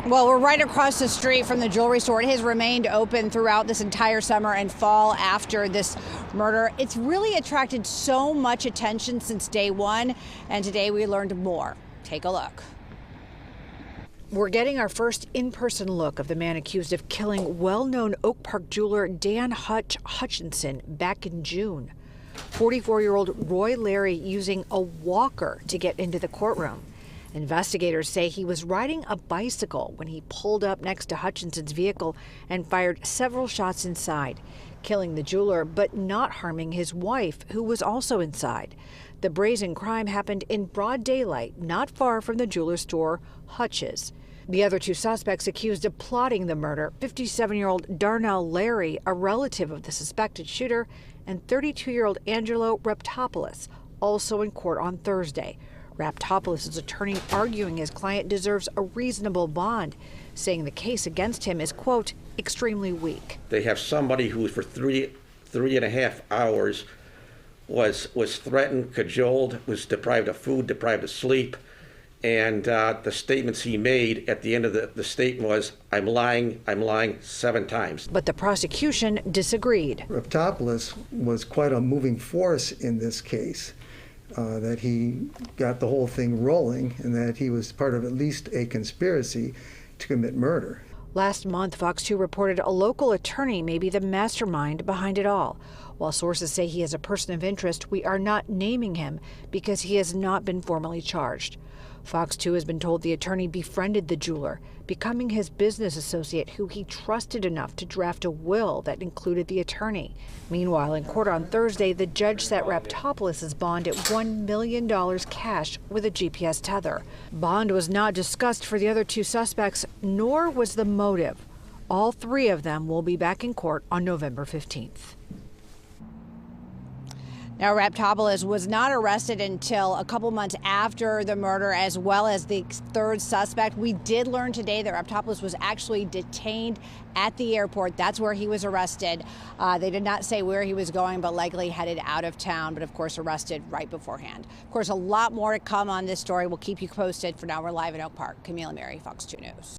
Well, we're right across the street from the jewelry store. It has remained open throughout this entire summer and fall after this murder. It's really attracted so much attention since day one, and today we learned more. Take a look. We're getting our first in-person look of the man accused of killing well-known Oak Park jeweler Dan Hutch Hutchinson back in June. 44-year-old Roy Larry using a walker to get into the courtroom. Investigators say he was riding a bicycle when he pulled up next to Hutchinson's vehicle and fired several shots inside, killing the jeweler but not harming his wife, who was also inside. The brazen crime happened in broad daylight, not far from the jeweler store Hutch's. The other two suspects accused of plotting the murder, 57-year-old Darnell Larry, a relative of the suspected shooter, and 32-year-old Angelo Raptopoulos, also in court on Thursday. Raptopoulos' attorney arguing his client deserves a reasonable bond, saying the case against him is, quote, extremely weak. They have somebody who for three and a half hours was threatened, cajoled, was deprived of food, deprived of sleep, and the statements he made at the end of the statement was, I'm lying 7 times. But the prosecution disagreed. Raptopoulos was quite a moving force in this case. That he got the whole thing rolling and that he was part of at least a conspiracy to commit murder. Last month, Fox 2 reported a local attorney may be the mastermind behind it all. While sources say he is a person of interest, we are not naming him because he has not been formally charged. Fox 2 has been told the attorney befriended the jeweler, becoming his business associate who he trusted enough to draft a will that included the attorney. Meanwhile, in court on Thursday, the judge set Raptopoulos' bond at $1 million cash with a GPS tether. Bond was not discussed for the other two suspects, nor was the motive. All three of them will be back in court on November 15th. Now, Raptopoulos was not arrested until a couple months after the murder, as well as the third suspect. We did learn today that Raptopoulos was actually detained at the airport. That's where he was arrested. They did not say where he was going, but likely headed out of town, but of course arrested right beforehand. Of course, a lot more to come on this story. We'll keep you posted. For now, we're live in Oak Park. Camille and Mary, Fox 2 News.